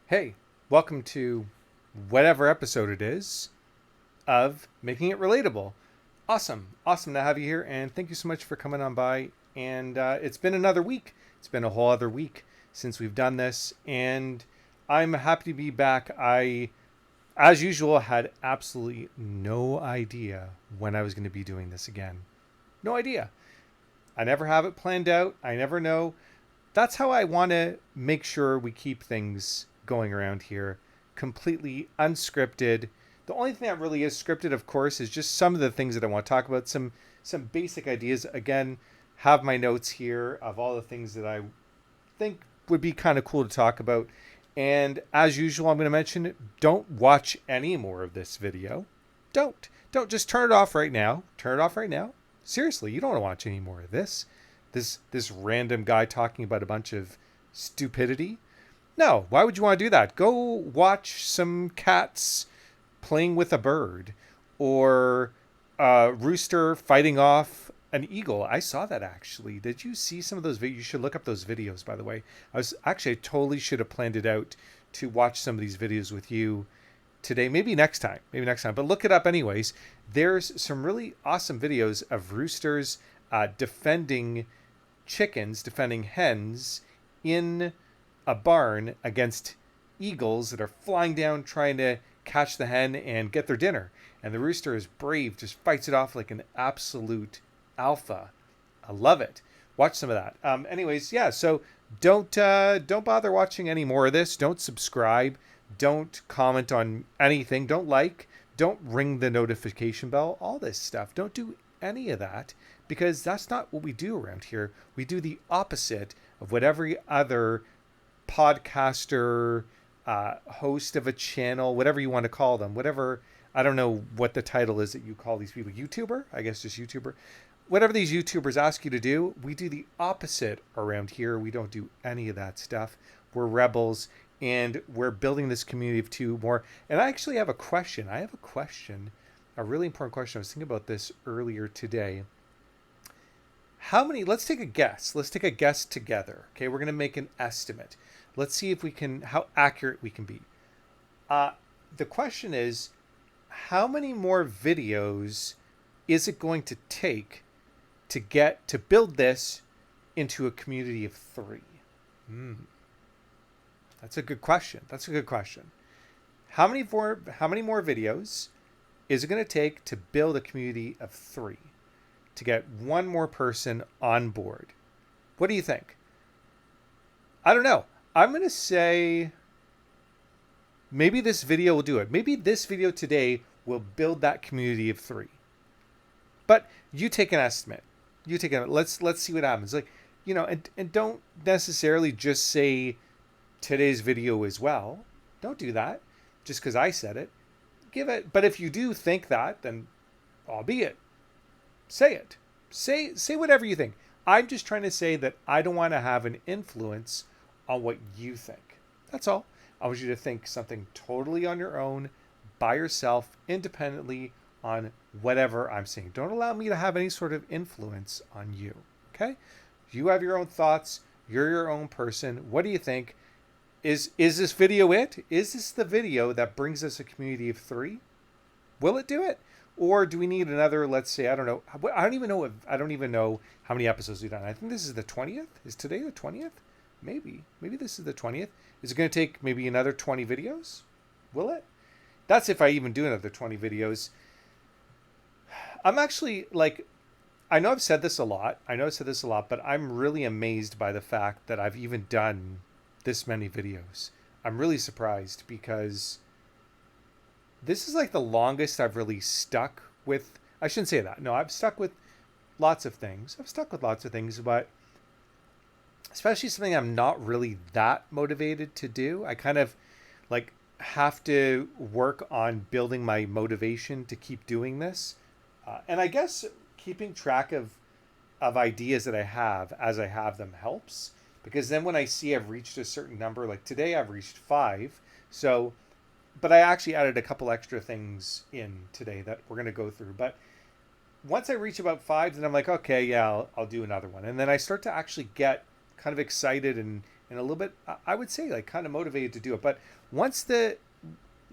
Hey, welcome to whatever episode it is of Making It Relatable. Awesome to have you here, and thank you so much for coming on by. And it's been another week. It's been a whole other week since we've done this, and I'm happy to be back. I, as usual, had absolutely no idea when I was going to be doing this again. No idea. I never have it planned out. I never know. That's how I want to make sure we keep things going around here. Completely unscripted. The only thing that really is scripted, of course, is just some of the things that I want to talk about. Some basic ideas. Again, have my notes here of all the things that I think would be kind of cool to talk about. And as usual, I'm going to mention don't watch any more of this video. Don't just turn it off right now. Turn it off right now. Seriously, you don't want to watch any more of this. This random guy talking about a bunch of stupidity. No, why would you want to do that? Go watch some cats playing with a bird or a rooster fighting off an eagle. I saw that actually. Did you see some of those videos? You should look up those videos, by the way. I totally should have planned it out to watch some of these videos with you today. Maybe next time. But look it up anyways. There's some really awesome videos of roosters defending chickens, defending hens in a barn against eagles that are flying down trying to catch the hen and get their dinner. And the rooster is brave, just fights it off like an absolute alpha. I love it. Watch some of that. Anyways, yeah. So don't bother watching any more of this. Don't subscribe. Don't comment on anything. Don't like. Don't ring the notification bell. All this stuff. Don't do any of that because that's not what we do around here. We do the opposite of what every other podcaster, host of a channel, whatever you want to call them, whatever, I don't know what the title is that you call these people. YouTuber? I guess just YouTuber. Whatever these YouTubers ask you to do, we do the opposite around here. We don't do any of that stuff. We're rebels and we're building this community of two more. And I actually have a question. A really important question. I was thinking about this earlier today. Let's take a guess. Let's take a guess together. Okay, we're going to make an estimate. Let's see if we can, how accurate we can be. The question is, how many more videos is it going to take to build this into a community of 3? That's a good question. How many more videos is it going to take to build a community of 3? To get one more person on board? What do you think? I don't know. I'm going to say maybe this video will do it. Maybe this video today will build that community of 3. But you take an estimate. Let's see what happens. And don't necessarily just say today's video as well. Don't do that just because I said it. But if you do think that, then albeit, say it. Say whatever you think. I'm just trying to say that I don't want to have an influence on what you think. That's all. I want you to think something totally on your own, by yourself, independently on whatever I'm saying. Don't allow me to have any sort of influence on you. Okay? You have your own thoughts. You're your own person. What do you think? Is this video it? Is this the video that brings us a community of 3? Will it do it? Or do we need another, let's say, I don't know. I don't even know how many episodes we've done. I think this is the 20th. Is today the 20th? Maybe this is the 20th. Is it going to take maybe another 20 videos? Will it? That's if I even do another 20 videos. I'm actually I know I've said this a lot, but I'm really amazed by the fact that I've even done this many videos. I'm really surprised because this is like the longest I've really stuck with. I shouldn't say that. No, I've stuck with lots of things. But especially something I'm not really that motivated to do. I kind of have to work on building my motivation to keep doing this. And I guess keeping track of ideas that I have as I have them helps. Because then when I see I've reached a certain number, like today I've reached 5. So, but I actually added a couple extra things in today that we're going to go through. But once I reach about 5, then I'm like, okay, yeah, I'll do another one. And then I start to actually get kind of excited and and a little bit, I would say, like kind of motivated to do it. But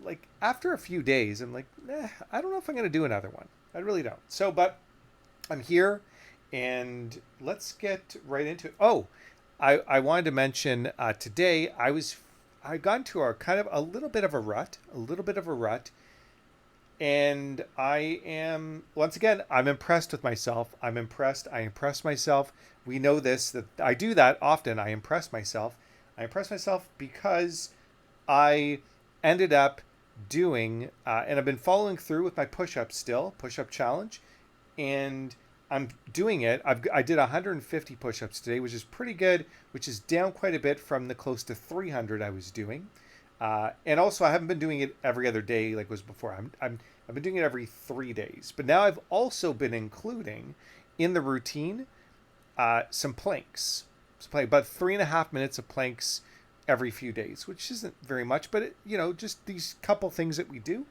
like after a few days, I'm like, I don't know if I'm going to do another one. I really don't. So, but I'm here, and let's get right into it. Oh, I wanted to mention today I got into a kind of a little bit of a rut, and I am once again I'm impressed with myself. I'm impressed. I impress myself. We know this that I do that often. I impress myself. I impress myself because I ended up doing and I've been following through with my push-up challenge, and I'm doing it. I did 150 push-ups today, which is pretty good, which is down quite a bit from the close to 300 I was doing. And also, I haven't been doing it every other day like it was before. I've been doing it every 3 days. But now I've also been including in the routine some planks. About 3.5 minutes of planks every few days, which isn't very much, but just these couple things that we do,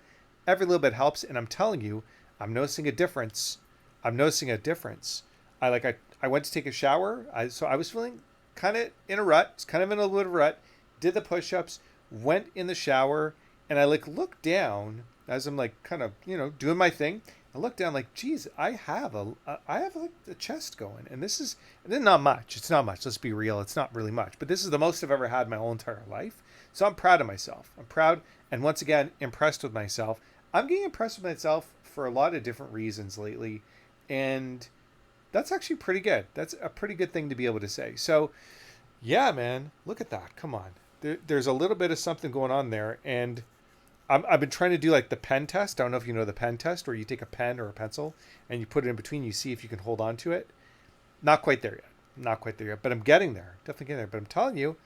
every little bit helps. And I'm telling you, I'm noticing a difference. I went to take a shower. So I was feeling kind of in a rut, kind of in a little bit of a rut, did the push-ups, went in the shower, and I like looked down as I'm like kind of, doing my thing. I looked down like, geez, I have like the chest going, and this is not much. It's not much. Let's be real. It's not really much, but this is the most I've ever had my whole entire life. So I'm proud of myself. I'm proud. And once again, impressed with myself. I'm getting impressed with myself for a lot of different reasons lately. And that's actually pretty good. That's a pretty good thing to be able to say. So yeah, man, look at that. Come on. There's a little bit of something going on there. And I've been trying to do like the pen test. I don't know if you know the pen test, where you take a pen or a pencil and you put it in between. You see if you can hold on to it. Not quite there yet. But I'm getting there. Definitely getting there. But I'm telling you,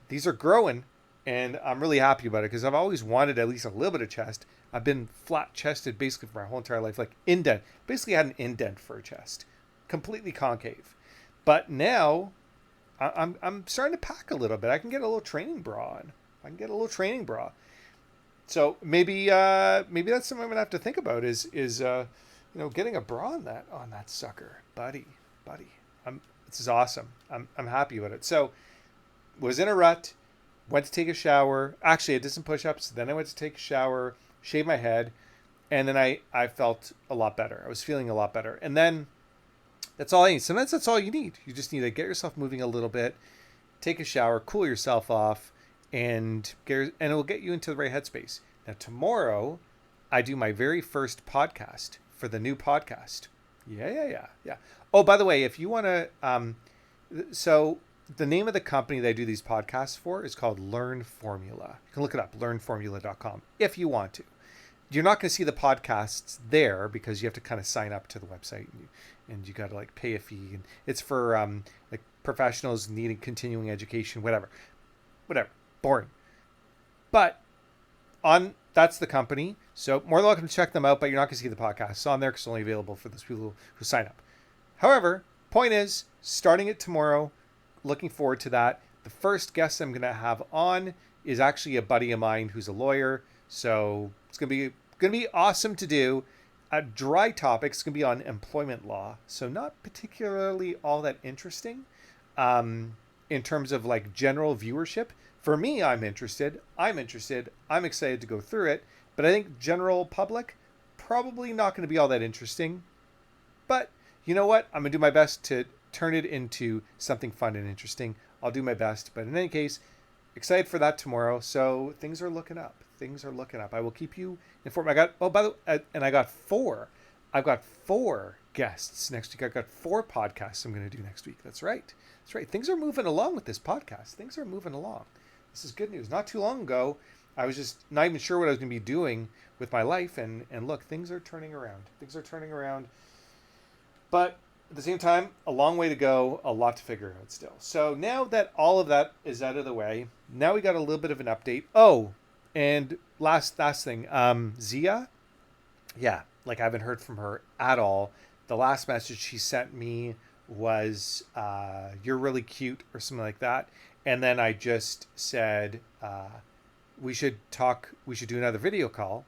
these are growing. And I'm really happy about it because I've always wanted at least a little bit of chest. I've been flat chested basically for my whole entire life, like indent. Basically, I had an indent for a chest, completely concave. But now I'm starting to pack a little bit. I can get a little training bra on. So maybe that's something I'm gonna have to think about is getting a bra on that sucker, buddy. This is awesome. I'm happy about it. So was in a rut. Went to take a shower. Actually, I did some push-ups. Then I went to take a shower, shave my head, and then I felt a lot better. I was feeling a lot better. And then that's all I need. Sometimes that's all you need. You just need to get yourself moving a little bit, take a shower, cool yourself off, and it will get you into the right headspace. Now, tomorrow, I do my very first podcast for the new podcast. Yeah. Oh, by the way, if you want to, so the name of the company that I do these podcasts for is called Learn Formula. You can look it up, learnformula.com, if you want to. You're not going to see the podcasts there because you have to kind of sign up to the website and you got to like pay a fee. And it's for like professionals needing continuing education, whatever, boring. But that's the company. So more than welcome to check them out, but you're not going to see the podcasts on there because it's only available for those people who sign up. However, point is, starting it tomorrow, looking forward to that. The first guest I'm going to have on is actually a buddy of mine who's a lawyer. So it's going to be awesome to do. A dry topic. It's going to be on employment law. So not particularly all that interesting in terms of like general viewership. For me, I'm interested. I'm excited to go through it. But I think general public, probably not going to be all that interesting. But you know what? I'm going to do my best to turn it into something fun and interesting. I'll do my best. But in any case, excited for that tomorrow. So things are looking up. I will keep you informed. I got four guests next week. I've got 4 podcasts I'm going to do next week. That's right. Things are moving along with this podcast. This is good news. Not too long ago, I was just not even sure what I was going to be doing with my life. And look, things are turning around. But at the same time, a long way to go, a lot to figure out still. So now that all of that is out of the way, now we got a little bit of an update. Oh, and last thing, Zia, yeah, like I haven't heard from her at all. The last message she sent me was, "You're really cute" or something like that. And then I just said, we should talk. We should do another video call.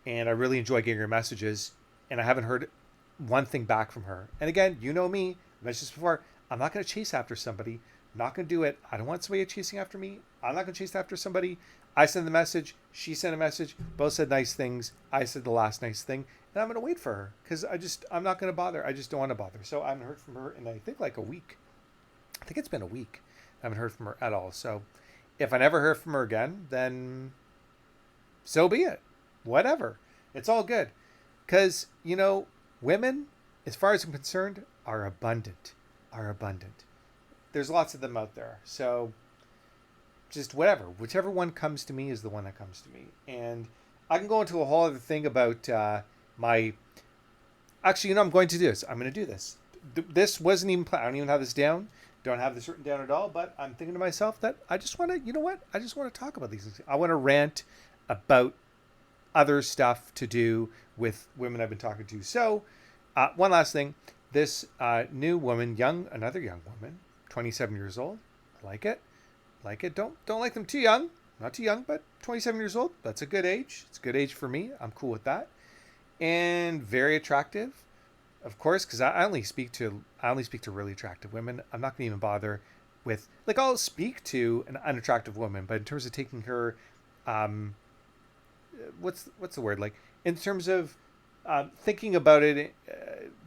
And I really enjoy getting her messages. And I haven't heard one thing back from her. And again, you know me, I mentioned this before, I'm not going to chase after somebody Not going to do it. I don't want somebody chasing after me. I'm not going to chase after somebody. I sent the message. She sent a message. Both said nice things. I said the last nice thing. And I'm going to wait for her because I'm not going to bother. I just don't want to bother. So I haven't heard from her in, I think, like a week. I think it's been a week. I haven't heard from her at all. So if I never hear from her again, then so be it. Whatever. It's all good. Because, women, as far as I'm concerned, are abundant. There's lots of them out there. So just whatever. Whichever one comes to me is the one that comes to me. And I can go into a whole other thing about my... Actually, I'm going to do this. I'm going to do this. This wasn't even planned. I don't even have this down. Don't have this written down at all. But I'm thinking to myself that I just want to, I just want to talk about these things. I want to rant about other stuff to do with women I've been talking to. So one last thing. This new woman, another young woman, 27 years old. I like it. Don't like them too young. Not too young, but 27 years old. That's a good age. It's a good age for me. I'm cool with that. And very attractive, of course, because I only speak to really attractive women. I'm not going to even bother with, like, I'll speak to an unattractive woman, but in terms of taking her, what's the word? Like, in terms of thinking about it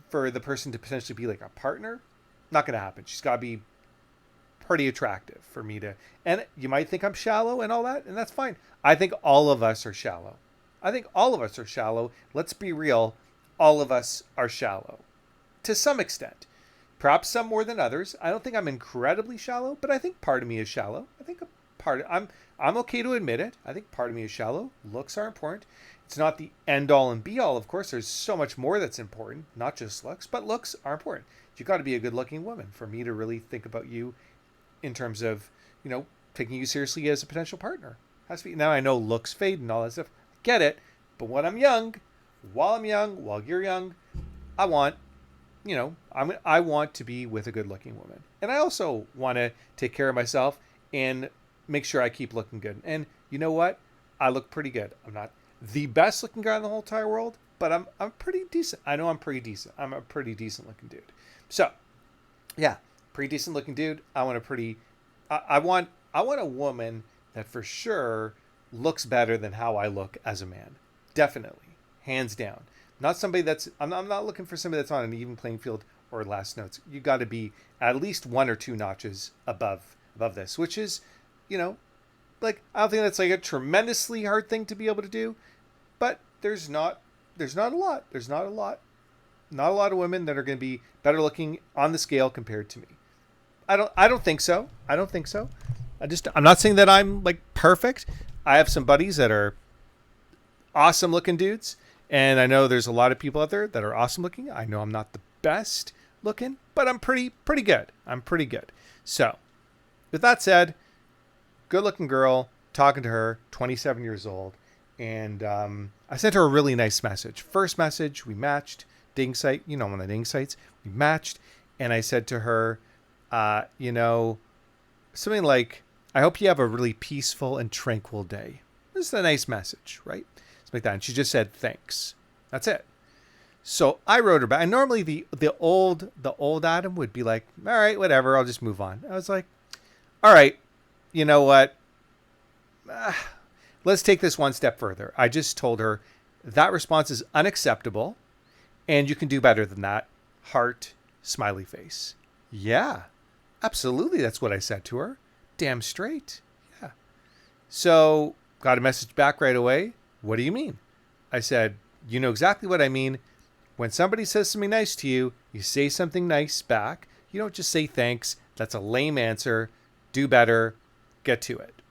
for the person to potentially be like a partner, not going to happen. She's got to be pretty attractive for me to, and you might think I'm shallow and all that, and that's fine. I think all of us are shallow. Let's be real. All of us are shallow to some extent, perhaps some more than others. I don't think I'm incredibly shallow, but I think part of me is shallow. I think I'm okay to admit it. I think part of me is shallow. Looks are important. It's not the end all and be all. Of course, there's so much more that's important, not just looks, but looks are important. You got to be a good looking woman for me to really think about you in terms of, taking you seriously as a potential partner. Has to be. Now I know looks fade and all that stuff. I get it. But while you're young, I want, I want to be with a good looking woman. And I also want to take care of myself and make sure I keep looking good. And you know what? I look pretty good. I'm not the best looking guy in the whole entire world, but I'm pretty decent. I know I'm pretty decent. I'm a pretty decent looking dude. So yeah, pretty decent looking dude. I want a woman that for sure looks better than how I look as a man. Definitely. Hands down. Not somebody I'm not looking for somebody that's on an even playing field or last notes. You got to be at least one or two notches above this, which is, like, I don't think that's like a tremendously hard thing to be able to do, but there's not a lot of women that are going to be better looking on the scale compared to me. I don't think so. I'm not saying that I'm like perfect. I have some buddies that are awesome looking dudes. And I know there's a lot of people out there that are awesome looking. I know I'm not the best looking, but I'm pretty good. So with that said, good looking girl, talking to her, 27 years old. And I sent her a really nice message. First message, we matched. Dating site, one of the dating sites. We matched. And I said to her, something like, I hope you have a really peaceful and tranquil day. This is a nice message, right? Something like that. And she just said, thanks. That's it. So I wrote her back. And normally the old Adam would be like, all right, whatever. I'll just move on. I was like, all right, you know what? Let's take this one step further. I just told her that response is unacceptable and you can do better than that. Heart, smiley face. Yeah, absolutely. That's what I said to her. Damn straight. Yeah. So got a message back right away. What do you mean? I said, you know exactly what I mean. When somebody says something nice to you, you say something nice back. You don't just say thanks. That's a lame answer. Do better. Get to it.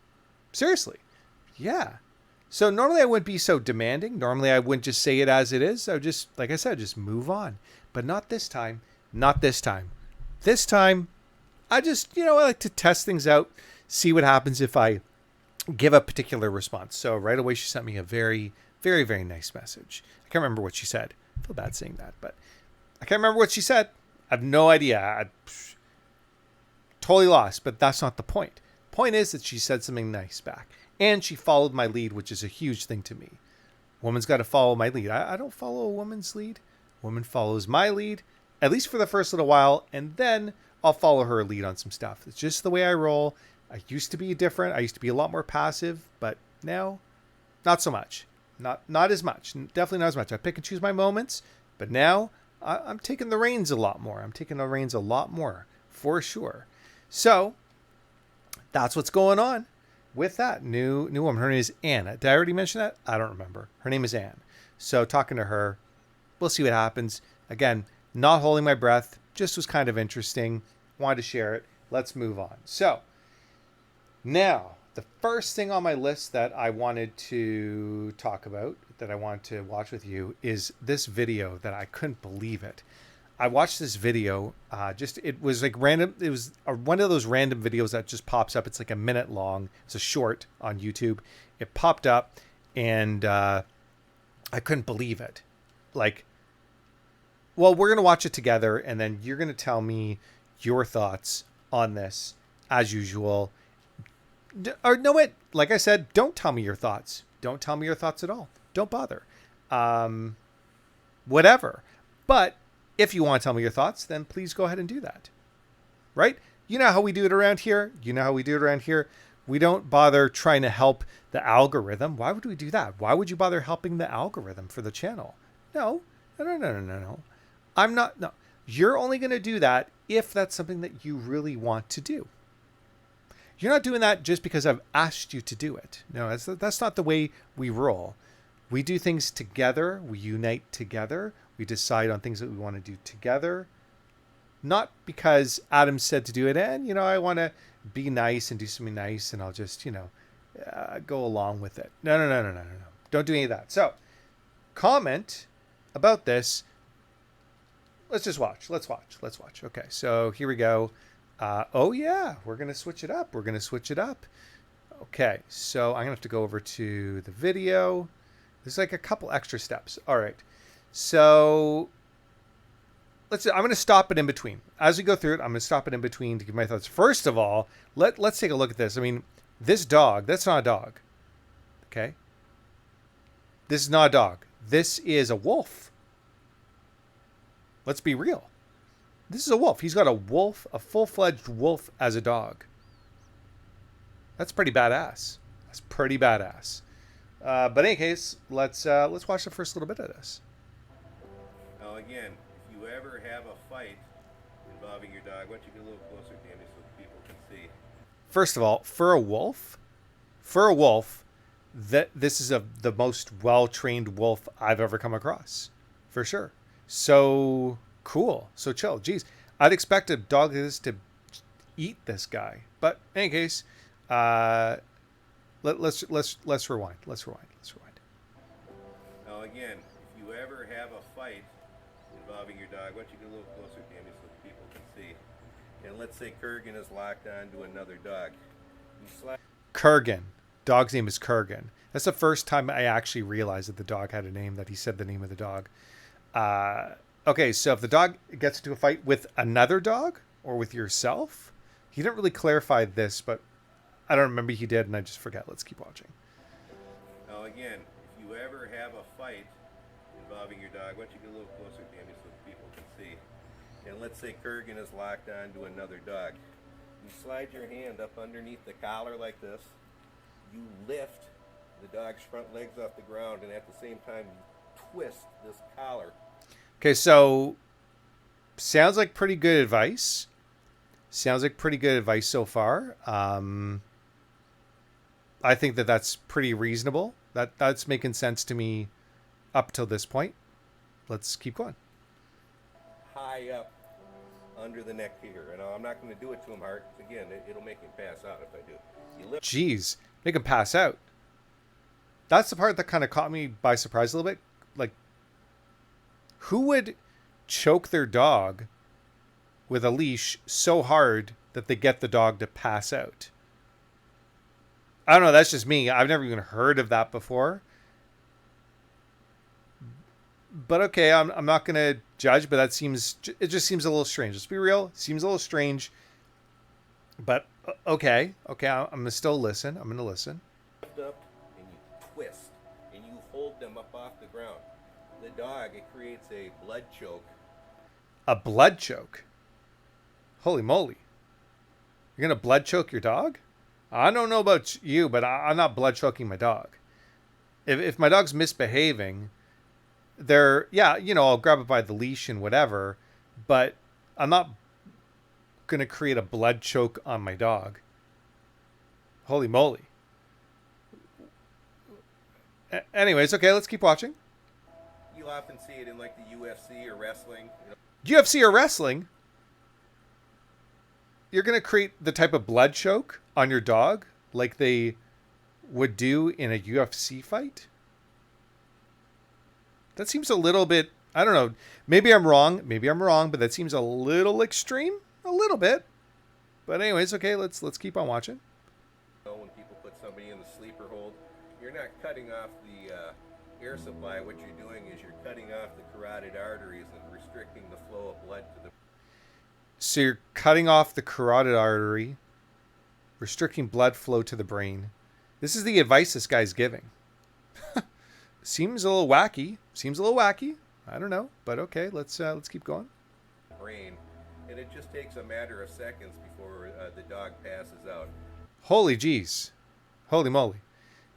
Seriously. Yeah. So normally I wouldn't be so demanding. Normally I wouldn't just say it as it is. I would just, like I said, just move on. But not this time. Not this time. This time, I just, I like to test things out, see what happens if I give a particular response. So right away, she sent me a very, very, very nice message. I can't remember what she said. I feel bad saying that, but I can't remember what she said. I have no idea. I totally lost, but that's not the point. Point is that she said something nice back and she followed my lead, which is a huge thing to me. Woman's got to follow my lead. I don't follow a woman's lead. Woman follows my lead, at least for the first little while. And then I'll follow her lead on some stuff. It's just the way I roll. I used to be different. I used to be a lot more passive, but now not so much. Not as much. Definitely not as much. I pick and choose my moments, but now I'm taking the reins a lot more. I'm taking the reins a lot more for sure. So that's what's going on with that new woman. Her name is Anna. Did I already mention that? I don't remember. Her name is Anne. So talking to her, we'll see what happens. Again, not holding my breath. Just was kind of interesting. Wanted to share it. Let's move on. So now, the first thing on my list that I wanted to talk about, that I wanted to watch with you, is this video that I couldn't believe it. I watched this video. It was like random. It was one of those random videos that just pops up. It's like a minute long. It's a short on YouTube. It popped up, and I couldn't believe it. Like, well, we're gonna watch it together, and then you're gonna tell me your thoughts on this, as usual. Or no, wait. Like I said, don't tell me your thoughts. Don't tell me your thoughts at all. Don't bother. Whatever. But if you want to tell me your thoughts, then please go ahead and do that. Right? You know how we do it around here? We don't bother trying to help the algorithm. Why would we do that? Why would you bother helping the algorithm for the channel? No. I'm not. No. You're only going to do that if that's something that you really want to do. You're not doing that just because I've asked you to do it. No, that's not the way we roll. We do things together. We unite together. We decide on things that we want to do together. Not because Adam said to do it and, I want to be nice and do something nice and I'll just, go along with it. No. Don't do any of that. So, comment about this. Let's watch. Okay, so here we go. Oh yeah, we're going to switch it up. Okay, so I'm going to have to go over to the video. There's like a couple extra steps. All right, so I'm going to stop it in between. As we go through it, I'm going to stop it in between to give my thoughts. First of all, let's take a look at this. I mean, this dog, that's not a dog. Okay? This is not a dog. This is a wolf. Let's be real. This is a wolf. He's got a full-fledged wolf as a dog. That's pretty badass. But in any case, let's watch the first little bit of this. Now again, if you ever have a fight involving your dog, why don't you get a little closer, Tammy, so people can see. First of all, for a wolf, this is the most well-trained wolf I've ever come across, for sure. So cool, so chill. Jeez, I'd expect a dog like this to eat this guy, but in any case, let's rewind. Now again, if you ever have a fight involving your dog, why don't you get a little closer, Tammy, so people can see. And let's say Kurgan is locked on to another dog. Kurgan. Dog's name is Kurgan. That's the first time I actually realized that the dog had a name, that he said the name of the dog. Okay, so if the dog gets into a fight with another dog or with yourself, he didn't really clarify this, but I don't remember he did, and I just forget. Let's keep watching. Now again, if you ever have a fight involving your dog, why don't you get a little closer, Tammy, so people can see. And let's say Kurgan is locked on to another dog. You slide your hand up underneath the collar like this. You lift the dog's front legs off the ground, and at the same time, you twist this collar. Okay, so sounds like pretty good advice. So far. I think that's pretty reasonable. That's making sense to me up till this point. Let's keep going. High up under the neck here. And I'm not going to do it to him hard. Again, it'll make him pass out if I do. Jeez, make him pass out. That's the part that kind of caught me by surprise a little bit. Like, who would choke their dog with a leash so hard that they get the dog to pass out? I don't know. That's just me. I've never even heard of that before. But okay, I'm not going to judge, but it just seems a little strange. Let's be real. It seems a little strange. But okay, I'm going to still listen. I'm going to listen. Lift up and you twist and you hold them up off the ground. The dog, it creates a blood choke. A blood choke? Holy moly. You're going to blood choke your dog? I don't know about you, but I'm not blood choking my dog. If my dog's misbehaving, yeah, I'll grab it by the leash and whatever, but I'm not going to create a blood choke on my dog. Holy moly. Anyways, okay, let's keep watching. You often see it in like the UFC or wrestling. UFC or wrestling? You're going to create the type of blood choke on your dog like they would do in a UFC fight? That seems a little bit, I don't know. Maybe I'm wrong, but that seems a little extreme, a little bit. But anyways, okay, let's keep on watching. When people put somebody in the sleeper hold, you're not cutting off the air supply. What you're doing is you're cutting off the carotid arteries and restricting the flow of blood to the. So you're cutting off the carotid artery, restricting blood flow to the brain. This is the advice this guy's giving. Seems a little wacky. I don't know, but okay, let's keep going. Brain, and it just takes a matter of seconds before the dog passes out. Holy jeez. Holy moly.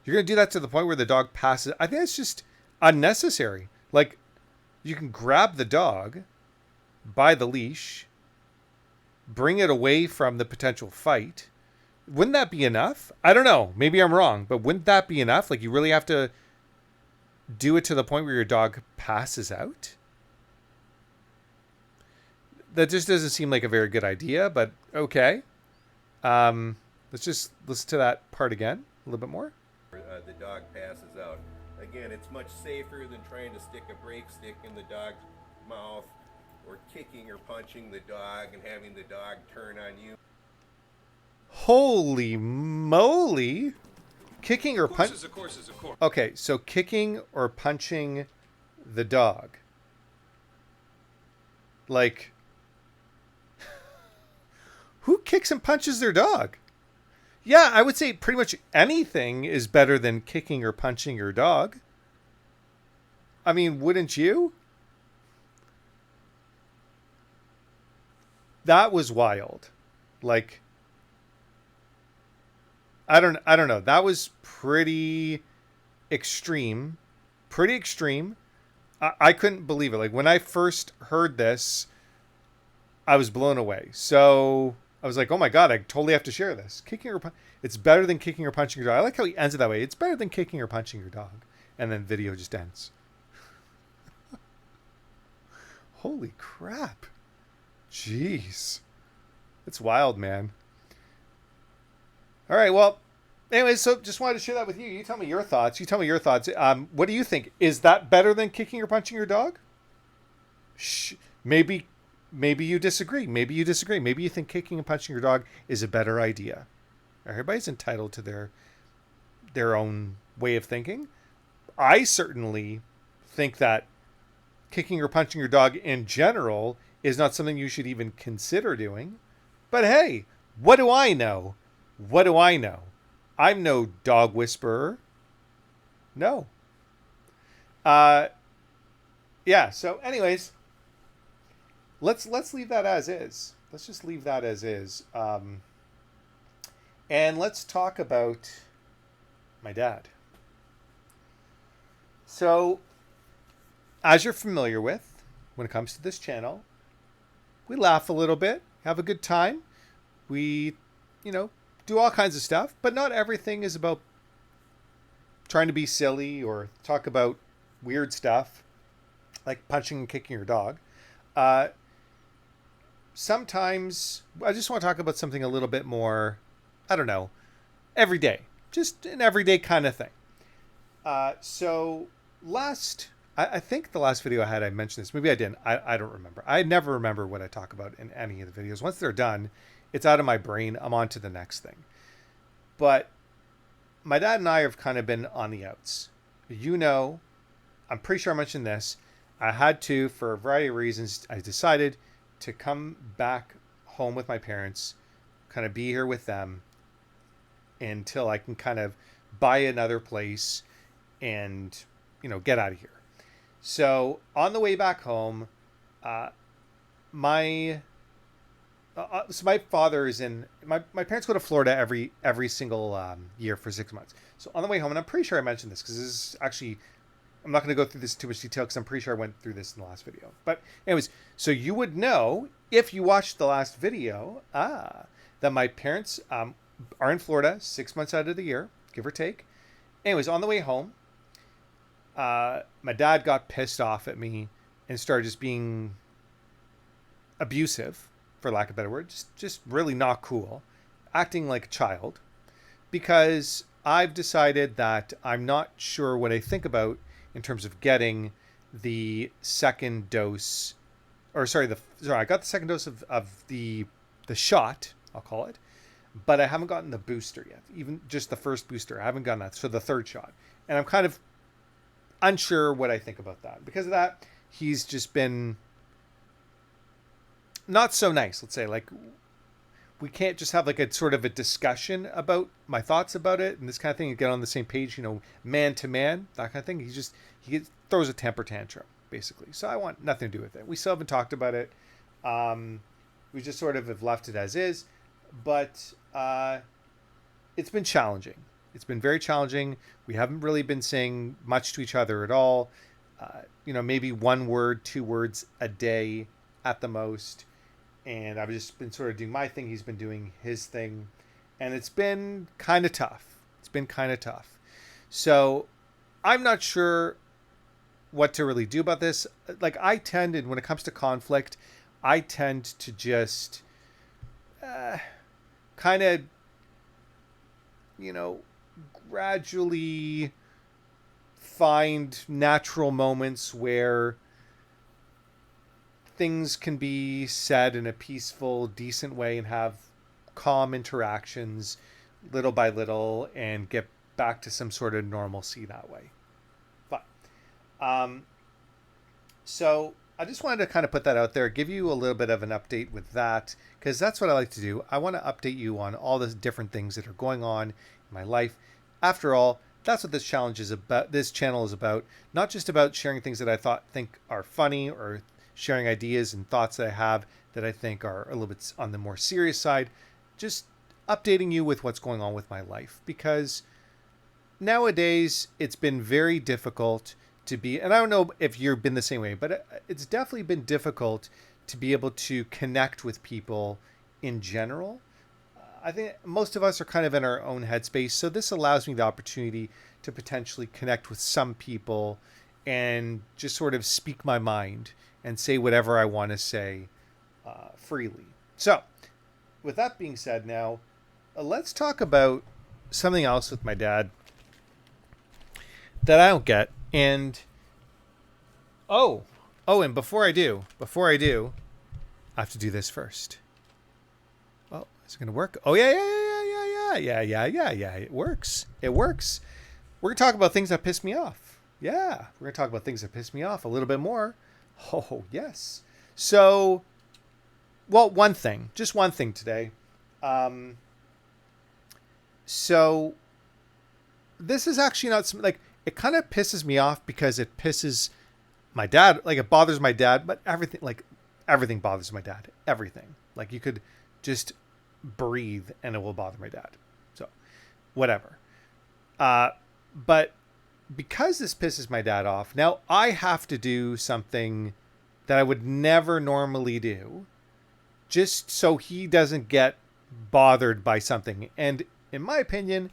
You're going to do that to the point where the dog passes. I think that's just unnecessary. Like, you can grab the dog by the leash, bring it away from the potential fight. Wouldn't that be enough? I don't know. Maybe I'm wrong, but wouldn't that be enough? Like, you really have to do it to the point where your dog passes out? That just doesn't seem like a very good idea, but okay. Let's just listen to that part again a little bit more. The dog passes out. Again, it's much safer than trying to stick a brake stick in the dog's mouth or kicking or punching the dog and having the dog turn on you. Holy moly. Kicking or punching? Okay, so kicking or punching the dog. Like, who kicks and punches their dog? Yeah, I would say pretty much anything is better than kicking or punching your dog. I mean, wouldn't you? That was wild. Like, I don't know. That was pretty extreme. I couldn't believe it. Like, when I first heard this, I was blown away. So I was like, oh my God, I totally have to share this. It's better than kicking or punching your dog. I like how he ends it that way. It's better than kicking or punching your dog. And then video just ends. Holy crap. Jeez. It's wild, man. All right, well, anyways, so just wanted to share that with you. You tell me your thoughts. What do you think? Is that better than kicking or punching your dog? Maybe you disagree. Maybe you think kicking and punching your dog is a better idea. Everybody's entitled to their own way of thinking. I certainly think that kicking or punching your dog in general is not something you should even consider doing. But hey, what do I know? I'm no dog whisperer. No. Yeah, so anyways, let's leave that as is. Let's just leave that as is. And let's talk about my dad. So, as you're familiar with, when it comes to this channel, we laugh a little bit, have a good time. We, do all kinds of stuff, but not everything is about trying to be silly or talk about weird stuff like punching and kicking your dog. Sometimes I just want to talk about something a little bit more, I don't know, everyday, just an everyday kind of thing. So I think the last video I had, I mentioned this. Maybe I didn't. I don't remember. I never remember what I talk about in any of the videos. Once they're done, it's out of my brain. I'm on to the next thing. But my dad and I have kind of been on the outs. I'm pretty sure I mentioned this. I had to, for a variety of reasons, I decided to come back home with my parents, kind of be here with them until I can kind of buy another place and, get out of here. So on the way back home, my So my father is in my parents go to Florida every single year for 6 months. So on the way home, and I'm pretty sure I mentioned this because this is actually, I'm not going to go through this in too much detail because I'm pretty sure I went through this in the last video. But anyways, so you would know if you watched the last video, that my parents are in Florida 6 months out of the year, give or take. Anyways, on the way home, my dad got pissed off at me and started just being abusive, for lack of a better word, just really not cool, acting like a child, because I've decided that I'm not sure what I think about in terms of getting the second dose, or sorry, I got the second dose of the shot, I'll call it, but I haven't gotten the booster yet. Even just the first booster, I haven't gotten that. So the third shot, and I'm kind of unsure what I think about that. Because of that, he's just been not so nice. Let's say, like, we can't just have like a sort of a discussion about my thoughts about it and this kind of thing and get on the same page, man to man, that kind of thing. He throws a temper tantrum basically. So I want nothing to do with it. We still haven't talked about it. We just sort of have left it as is, but it's been challenging. It's been very challenging. We haven't really been saying much to each other at all. Maybe 1 word, 2 words a day at the most. And I've just been sort of doing my thing. He's been doing his thing. And it's been kind of tough. So I'm not sure what to really do about this. Like, and when it comes to conflict, I tend to just kind of, gradually find natural moments where things can be said in a peaceful, decent way and have calm interactions little by little and get back to some sort of normalcy that way. But so I just wanted to kind of put that out there, give you a little bit of an update with that, because that's what I like to do. I want to update you on all the different things that are going on in my life. After all, that's what this challenge is about. This channel is about, not just about sharing things that I think are funny, or sharing ideas and thoughts that I have that I think are a little bit on the more serious side, just updating you with what's going on with my life. Because nowadays it's been very difficult to be, and I don't know if you've been the same way, but it's definitely been difficult to be able to connect with people in general. I think most of us are kind of in our own headspace, so this allows me the opportunity to potentially connect with some people and just sort of speak my mind and say whatever I want to say freely. So, with that being said, now let's talk about something else with my dad that I don't get. And and before I do, I have to do this first. Well, is it going to work? Oh, yeah. It works. We're going to talk about things that piss me off. Yeah, we're going to talk about things that piss me off a little bit more. Oh, yes. So, well, just one thing today. So, this is actually not like, it kind of pisses me off because it pisses my dad. Like, it bothers my dad, but everything bothers my dad. Everything. Like, you could just breathe and it will bother my dad. So, whatever. But because this pisses my dad off, now I have to do something that I would never normally do, just so he doesn't get bothered by something. And in my opinion,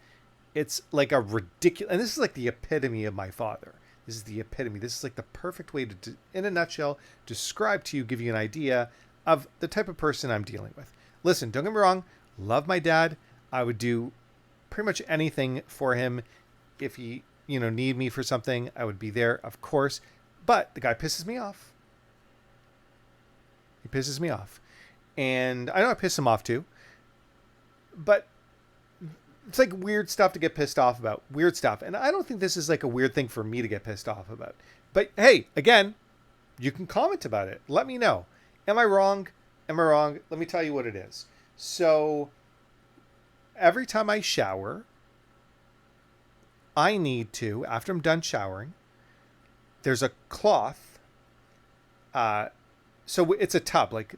it's like a ridiculous, and this is like the epitome of my father. This is the epitome. This is like the perfect way to, in a nutshell, describe to you, give you an idea of the type of person I'm dealing with. Listen, don't get me wrong. Love my dad. I would do pretty much anything for him. If he, need me for something, I would be there, of course. But the guy pisses me off. He pisses me off. And I know I piss him off too. But it's like weird stuff to get pissed off about. Weird stuff. And I don't think this is like a weird thing for me to get pissed off about. But hey, again, you can comment about it. Let me know. Am I wrong? Let me tell you what it is. So every time I shower, I need to, after I'm done showering, there's a cloth. So it's a tub. Like,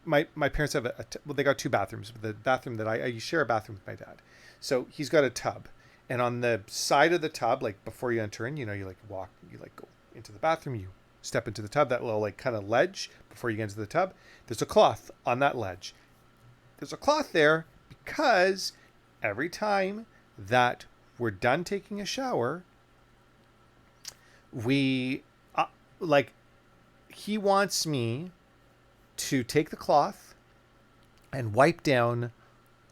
my parents have well, they got two bathrooms, but the bathroom that I share a bathroom with my dad. So he's got a tub, and on the side of the tub, like before you enter in, you know, you like walk, you like go into the bathroom, you step into the tub, that little like kind of ledge before you get into the tub. There's a cloth on that ledge. There's a cloth there because every time that we're done taking a shower, we like he wants me to take the cloth and wipe down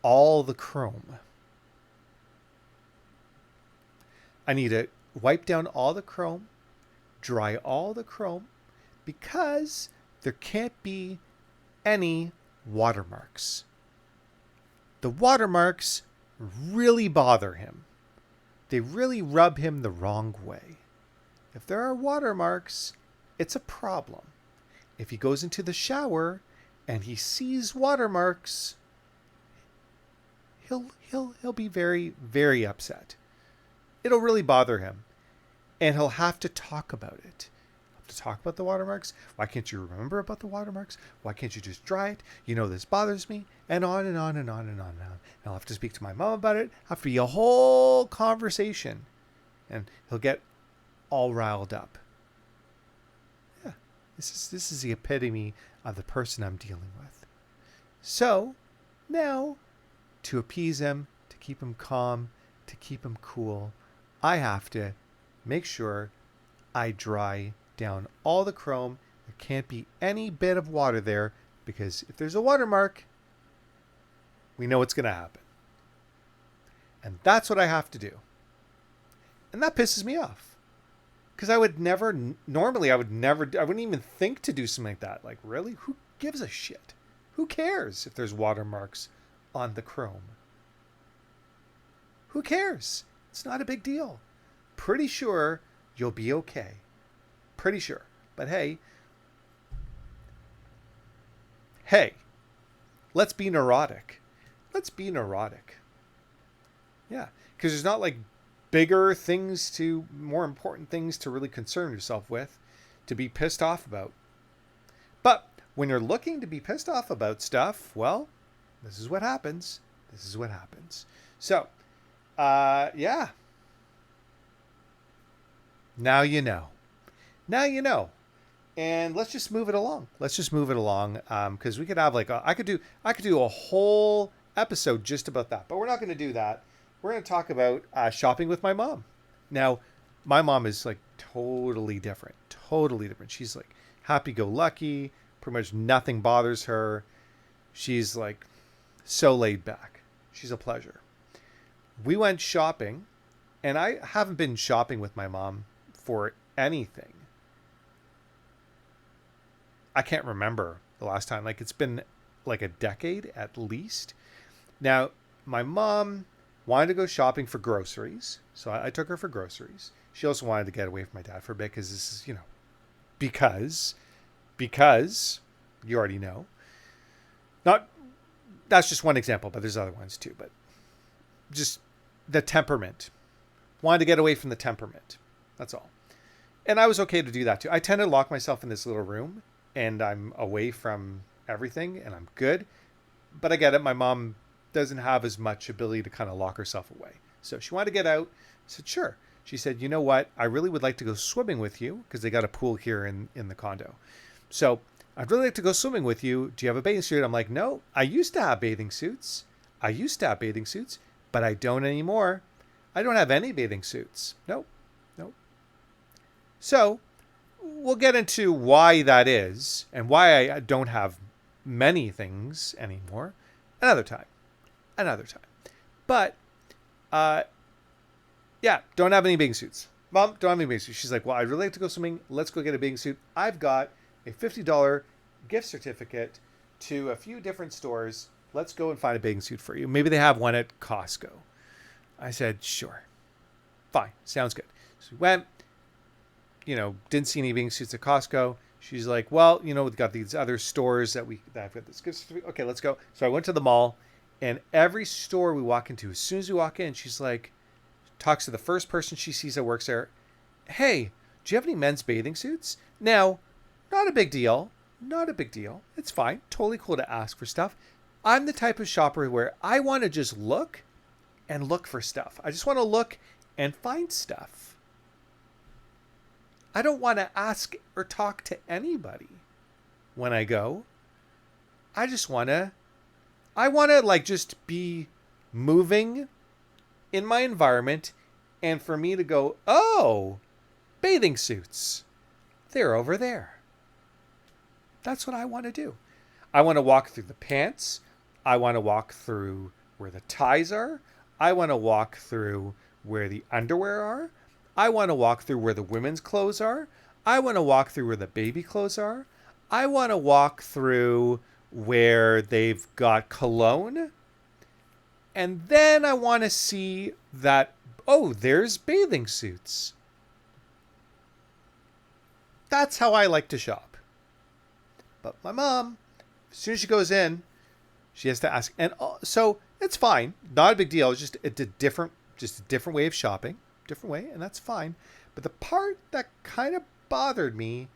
all the chrome. I need to wipe down all the chrome, dry all the chrome, because there can't be any watermarks. The watermarks really bother him. They really rub him the wrong way. If there are watermarks, it's a problem. If he goes into the shower and he sees watermarks, he'll be very, very upset. It'll really bother him. And he'll have to talk about it. To talk about the watermarks. Why can't you remember about the watermarks? Why can't you just dry it? You know, this bothers me. And on and on and on and on and on. And I'll have to speak to my mom about it. Have to be a whole conversation. And he'll get all riled up. Yeah. This is the epitome of the person I'm dealing with. So now, to appease him, to keep him calm, to keep him cool, I have to make sure I dry down all the chrome. There can't be any bit of water there, because if there's a watermark, we know what's going to happen. And that's what I have to do. And that pisses me off. Because I wouldn't even think to do something like that. Like, really? Who gives a shit? Who cares if there's watermarks on the chrome? Who cares? It's not a big deal. Pretty sure you'll be okay. Pretty sure. But hey, let's be neurotic. Let's be neurotic. Yeah, because there's not like more important things to really concern yourself with, to be pissed off about. But when you're looking to be pissed off about stuff, well, this is what happens. This is what happens. So, yeah. Now you know. Now you know. And let's just move it along. Because we could have I could do a whole episode just about that. But we're not going to do that. We're going to talk about shopping with my mom. Now, my mom is like totally different. Totally different. She's like happy-go-lucky. Pretty much nothing bothers her. She's like so laid back. She's a pleasure. We went shopping, and I haven't been shopping with my mom for anything. I can't remember the last time. Like, it's been like a decade at least. Now, my mom wanted to go shopping for groceries, so I took her for groceries. She also wanted to get away from my dad for a bit, because this is, because you already know. That's just one example, but there's other ones too. But just the temperament. Wanted to get away from the temperament. That's all. And I was okay to do that too. I tend to lock myself in this little room, and I'm away from everything, and I'm good. But I get it. My mom doesn't have as much ability to kind of lock herself away. So she wanted to get out. I said, sure. She said, you know what? I really would like to go swimming with you, because they got a pool here in the condo. So I'd really like to go swimming with you. Do you have a bathing suit? I'm like, no, I used to have bathing suits. But I don't anymore. I don't have any bathing suits. Nope. So we'll get into why that is, and why I don't have many things anymore another time. But, yeah, don't have any bathing suits. Mom, don't have any bathing suits. She's like, well, I'd really like to go swimming. Let's go get a bathing suit. I've got a $50 gift certificate to a few different stores. Let's go and find a bathing suit for you. Maybe they have one at Costco. I said, sure. Fine. Sounds good. So we went, didn't see any bathing suits at Costco. She's like, well, we've got these other stores that I've got this gift certificate. Okay, let's go. So I went to the mall, and every store we walk into, as soon as we walk in, she's like, talks to the first person she sees that works there. Hey, do you have any men's bathing suits? Now, not a big deal. Not a big deal. It's fine. Totally cool to ask for stuff. I'm the type of shopper where I want to just look and look for stuff. I just want to look and find stuff. I don't want to ask or talk to anybody when I go. I just want to like just be moving in my environment and for me to go, "Oh, bathing suits. They're over there." That's what I want to do. I want to walk through the pants. I want to walk through where the ties are. I want to walk through where the underwear are. I want to walk through where the women's clothes are. I want to walk through where the baby clothes are. I want to walk through where they've got cologne. And then I want to see that, oh, there's bathing suits. That's how I like to shop. But my mom, as soon as she goes in, she has to ask. And so it's fine. Not a big deal. It's just a different way of shopping. Different way, and that's fine. But the part that kind of bothered me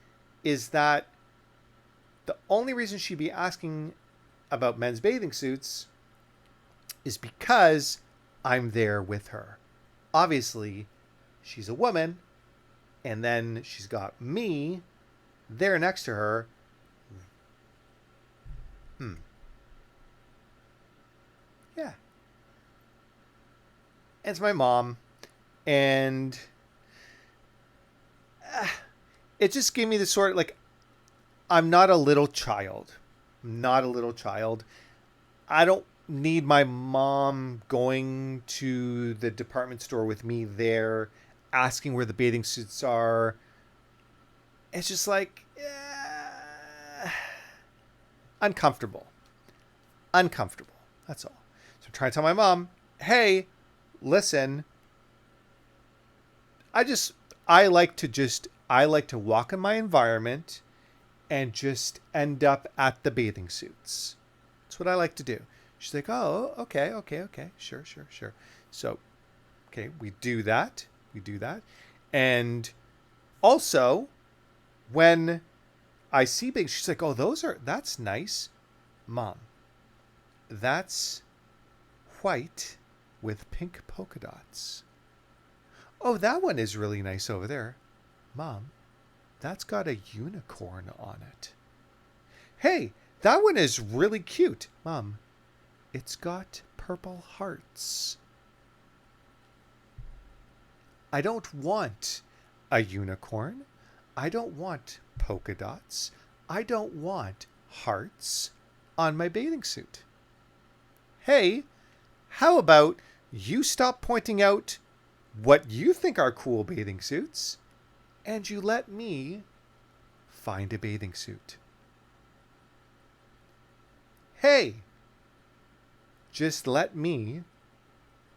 is that the only reason she'd be asking about men's bathing suits is because I'm there with her. Obviously, she's a woman, and then she's got me there next to her. Yeah. It's my mom, and it just gave me the sort of like, I'm not a little child. I'm not a little child. I don't need my mom going to the department store with me there, asking where the bathing suits are. It's just like, uncomfortable. Uncomfortable. That's all. So I'm trying to tell my mom, hey, listen, I like to walk in my environment and just end up at the bathing suits. That's what I like to do. She's like, oh, okay. Sure. So, okay, we do that. And also, when I see big, she's like, oh, that's nice. Mom, that's white with pink polka dots. Oh, that one is really nice over there. Mom, that's got a unicorn on it. Hey, that one is really cute. Mom, it's got purple hearts. I don't want a unicorn. I don't want polka dots. I don't want hearts on my bathing suit. Hey, how about you stop pointing out what you think are cool bathing suits and you let me find a bathing suit? Hey, just let me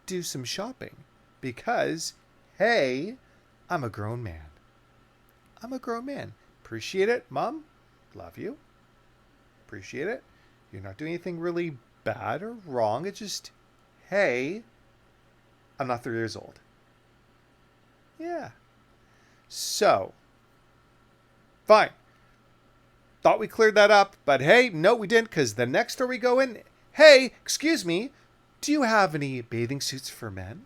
do some shopping because, hey, I'm a grown man. Appreciate it, Mom. Love you. Appreciate it. You're not doing anything really bad or wrong. It's just, hey, I'm not 3 years old. Yeah. So, fine. Thought we cleared that up, but hey, no, we didn't, because the next store we go in, hey, excuse me, do you have any bathing suits for men?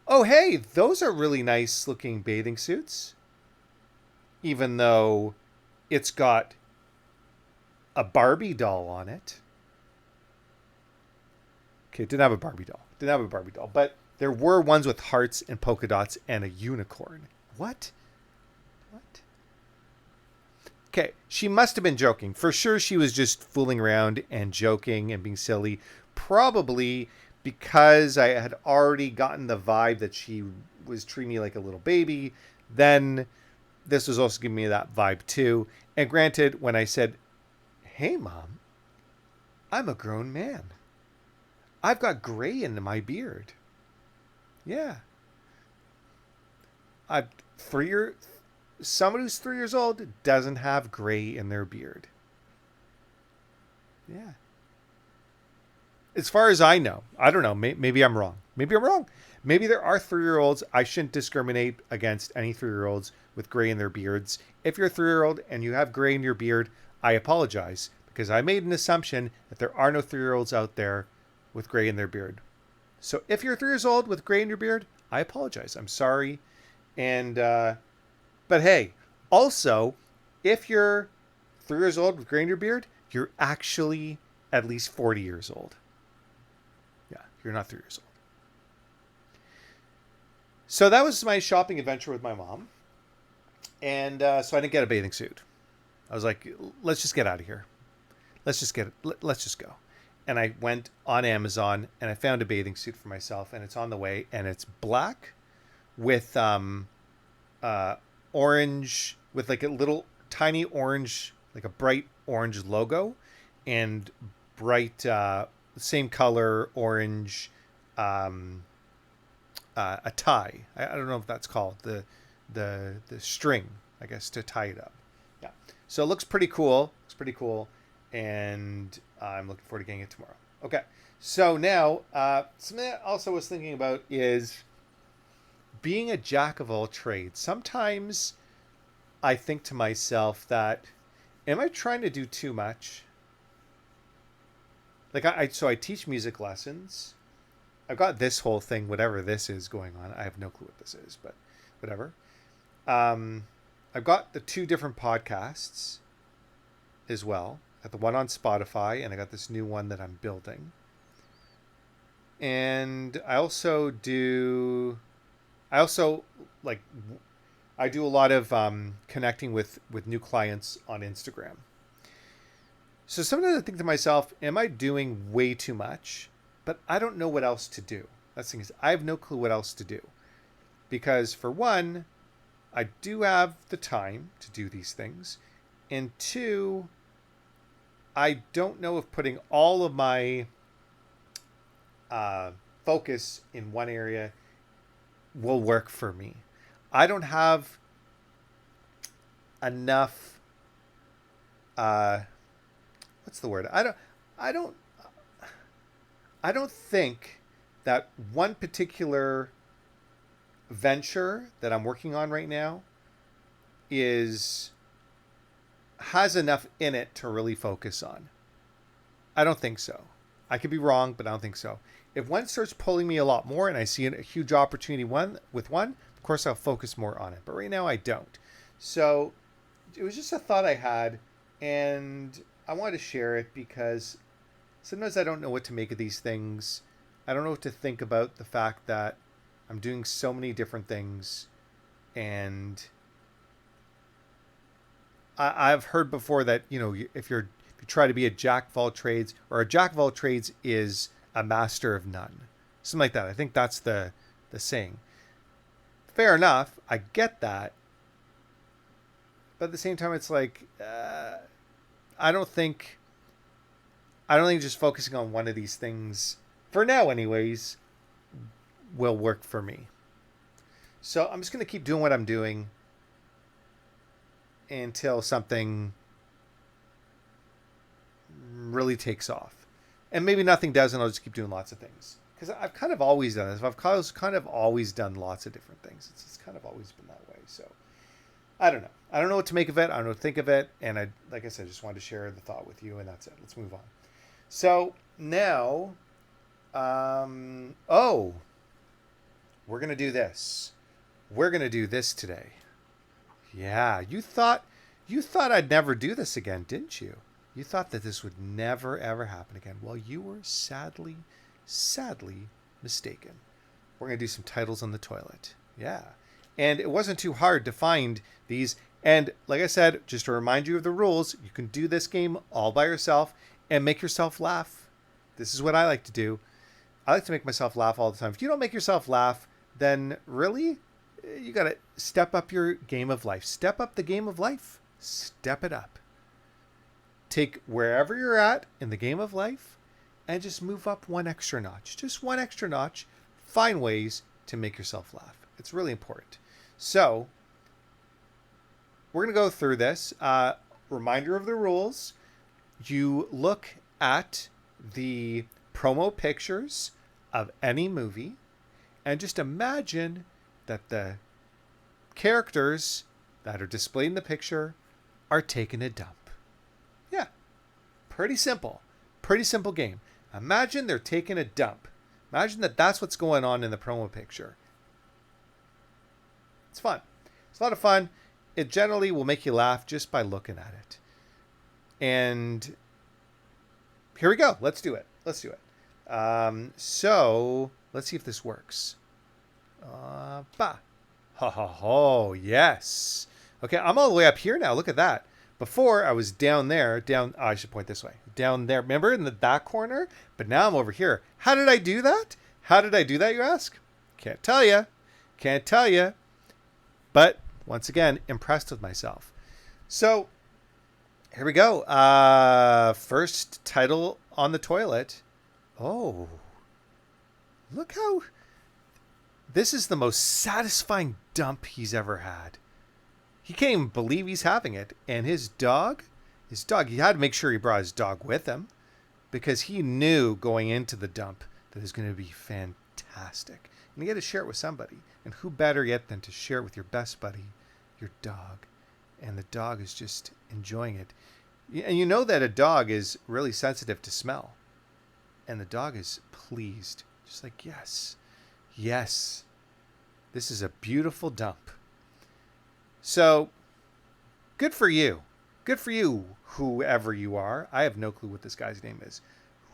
Oh, hey, those are really nice looking bathing suits. Even though it's got a Barbie doll on it. Okay, it didn't have a Barbie doll. But there were ones with hearts and polka dots and a unicorn. What? Okay, she must have been joking. For sure she was just fooling around and joking and being silly. Probably because I had already gotten the vibe that she was treating me like a little baby. Then this was also giving me that vibe too. And granted, when I said, hey, Mom, I'm a grown man. I've got gray in my beard. Yeah. Someone who's 3 years old doesn't have gray in their beard. Yeah. As far as I know, I don't know. Maybe I'm wrong. Maybe I'm wrong. Maybe there are 3-year-olds. I shouldn't discriminate against any 3-year-olds with gray in their beards. If you're a 3-year-old and you have gray in your beard, I apologize because I made an assumption that there are no 3-year-olds out there with gray in their beard. So if you're 3 years old with gray in your beard, I apologize. I'm sorry. And, but hey, also, if you're 3 years old with gray in your beard, you're actually at least 40 years old. Yeah, you're not 3 years old. So that was my shopping adventure with my mom. And so I didn't get a bathing suit. I was like, let's just get out of here. Let's just go. And I went on Amazon and I found a bathing suit for myself, and it's on the way, and it's black with orange, with like a little tiny orange, like a bright orange logo, and bright same color orange a tie. I don't know if that's called the string, I guess, to tie it up. Yeah. So it looks pretty cool. And I'm looking forward to getting it tomorrow. Okay. So now, something I also was thinking about is being a jack of all trades. Sometimes I think to myself that, am I trying to do too much? Like so I teach music lessons. I've got this whole thing, whatever this is going on. I have no clue what this is, but whatever. I've got the 2 different podcasts as well. I got the one on Spotify, and I got this new one that I'm building. And I do a lot of connecting with new clients on Instagram. So sometimes I think to myself, am I doing way too much? But I don't know what else to do. That's the thing is, I have no clue what else to do. Because for one, I do have the time to do these things. And 2, I don't know if putting all of my focus in one area will work for me. I don't have enough. What's the word? I don't think that one particular venture that I'm working on right now has enough in it to really focus on. I don't think so. I could be wrong, but I don't think so. If one starts pulling me a lot more and I see a huge opportunity with one, of course I'll focus more on it. But right now I don't. So it was just a thought I had, and I wanted to share it because sometimes I don't know what to make of these things. I don't know what to think about the fact that I'm doing so many different things. And I've heard before that, if you try to be a jack of all trades, or a jack of all trades is a master of none. Something like that. I think that's the saying. Fair enough. I get that. But at the same time, it's like, I don't think just focusing on one of these things, for now anyways, will work for me. So I'm just going to keep doing what I'm doing until something really takes off. And maybe nothing does, and I'll just keep doing lots of things. Because I've kind of always done this. I've kind of always done lots of different things. It's kind of always been that way. So I don't know. I don't know what to make of it. I don't know what to think of it. And like I said, just wanted to share the thought with you, and that's it. Let's move on. So now, we're going to do this. We're going to do this today. Yeah, you thought I'd never do this again, didn't you? You thought that this would never, ever happen again. Well, you were sadly mistaken. We're going to do some titles on the toilet. Yeah. And it wasn't too hard to find these. And like I said, just to remind you of the rules, you can do this game all by yourself and make yourself laugh. This is what I like to do. I like to make myself laugh all the time. If you don't make yourself laugh, then really, you got to step up your game of life. Step up the game of life. Step it up. Take wherever you're at in the game of life and just move up one extra notch. Just one extra notch. Find ways to make yourself laugh. It's really important. So we're going to go through this. Reminder of the rules. You look at the promo pictures of any movie. And just imagine that the characters that are displayed in the picture are taking a dump. Yeah, pretty simple. Pretty simple game. Imagine they're taking a dump. Imagine that that's what's going on in the promo picture. It's fun. It's a lot of fun. It generally will make you laugh just by looking at it. And here we go. Let's do it. So let's see if this works. Bah. Ha ha ha. Yes. Okay, I'm all the way up here now. Look at that. Before I was down there, I should point this way. Down there. Remember in the back corner? But now I'm over here. How did I do that? You ask? Can't tell you. But once again, impressed with myself. So here we go. First title on the toilet. Oh, look how this is the most satisfying dump he's ever had. He can't even believe he's having it. And his dog, he had to make sure he brought his dog with him because he knew going into the dump that it was going to be fantastic. And you got to share it with somebody. And who better yet than to share it with your best buddy, your dog. And the dog is just enjoying it. And you know that a dog is really sensitive to smell. And the dog is pleased. Just like, yes, this is a beautiful dump. So, good for you. Whoever you are. I have no clue what this guy's name is.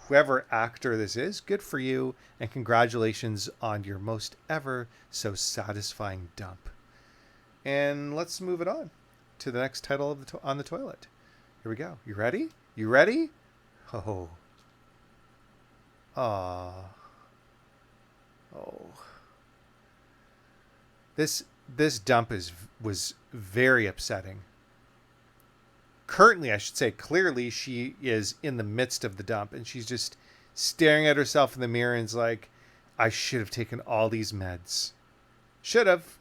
Whoever actor this is, good for you. And congratulations on your most ever so satisfying dump. And let's move it on to the next title of on the toilet. Here we go. You ready? Oh. Oh. This dump was very upsetting. Currently, I should say, clearly she is in the midst of the dump and she's just staring at herself in the mirror and is like, I should have taken all these meds. Should have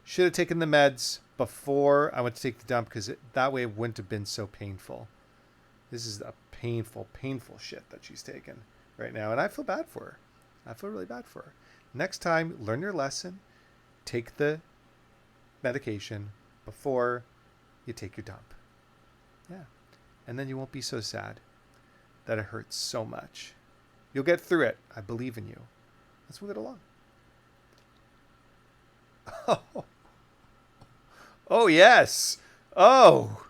taken the meds before I went to take the dump because that way it wouldn't have been so painful. This is a painful shit that she's taken right now. And I feel bad for her. I feel really bad for her. Next time, learn your lesson. Take the medication before you take your dump. Yeah. And then you won't be so sad that it hurts so much. You'll get through it. I believe in you. Let's move it along. Oh yes. Oh.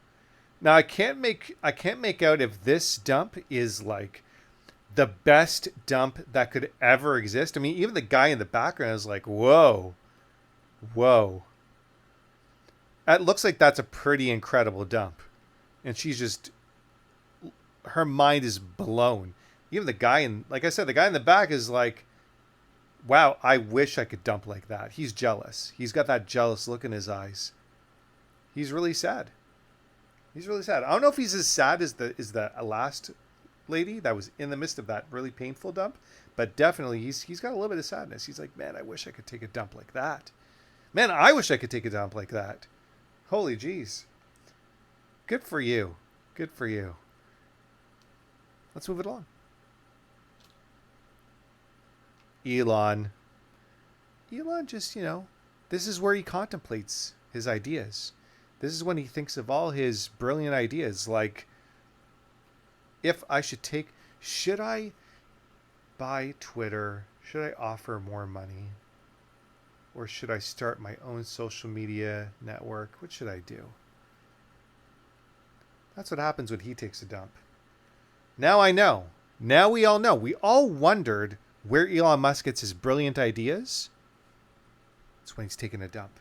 Now I can't make out if this dump is like the best dump that could ever exist. I mean, even the guy in the background is like, whoa. It looks like that's a pretty incredible dump. And she's just, her mind is blown. Even the guy in the back is like, wow, I wish I could dump like that. He's jealous. He's got that jealous look in his eyes. He's really sad. I don't know if he's as sad as the last lady that was in the midst of that really painful dump, but definitely he's got a little bit of sadness. He's like, man, I wish I could take a dump like that. Man, I wish I could take a dump like that. Holy jeez. Good for you. Let's move it along. Elon just, this is where he contemplates his ideas. This is when he thinks of all his brilliant ideas. Like, should I buy Twitter? Should I offer more money? Or should I start my own social media network? What should I do? That's what happens when he takes a dump. Now I know. Now we all know. We all wondered where Elon Musk gets his brilliant ideas. It's when he's taking a dump.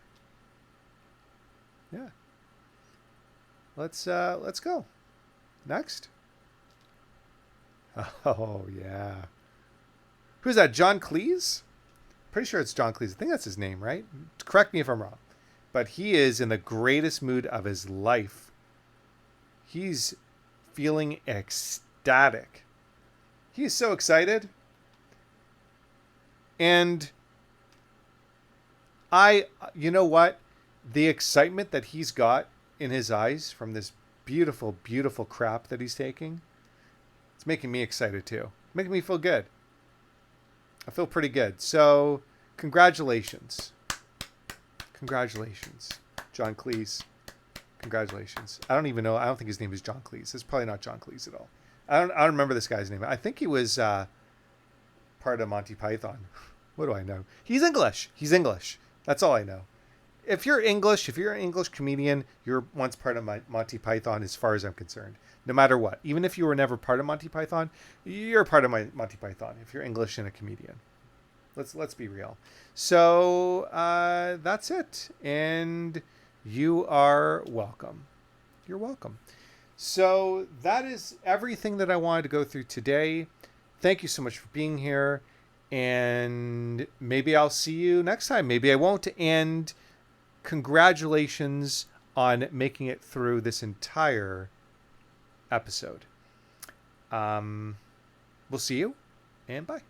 Yeah. Let's go. Next. Oh yeah. Who's that? John Cleese? Pretty sure it's John Cleese. I think that's his name, right? Correct me if I'm wrong. But he is in the greatest mood of his life. He's feeling ecstatic. He is so excited. And you know what? The excitement that he's got in his eyes from this beautiful, beautiful crap that he's taking, it's making me excited too. Making me feel good. I feel pretty good. So Congratulations. John Cleese. Congratulations. I don't even know. I don't think his name is John Cleese. It's probably not John Cleese at all. I don't remember this guy's name. I think he was part of Monty Python. What do I know? He's English. That's all I know. If you're English, if you're an English comedian, you're once part of Monty Python as far as I'm concerned. No matter what. Even if you were never part of Monty Python, you're part of Monty Python if you're English and a comedian. Let's be real. So that's it. And you are welcome. You're welcome. So that is everything that I wanted to go through today. Thank you so much for being here. And maybe I'll see you next time. Maybe I won't. And congratulations on making it through this entire episode. We'll see you, and bye.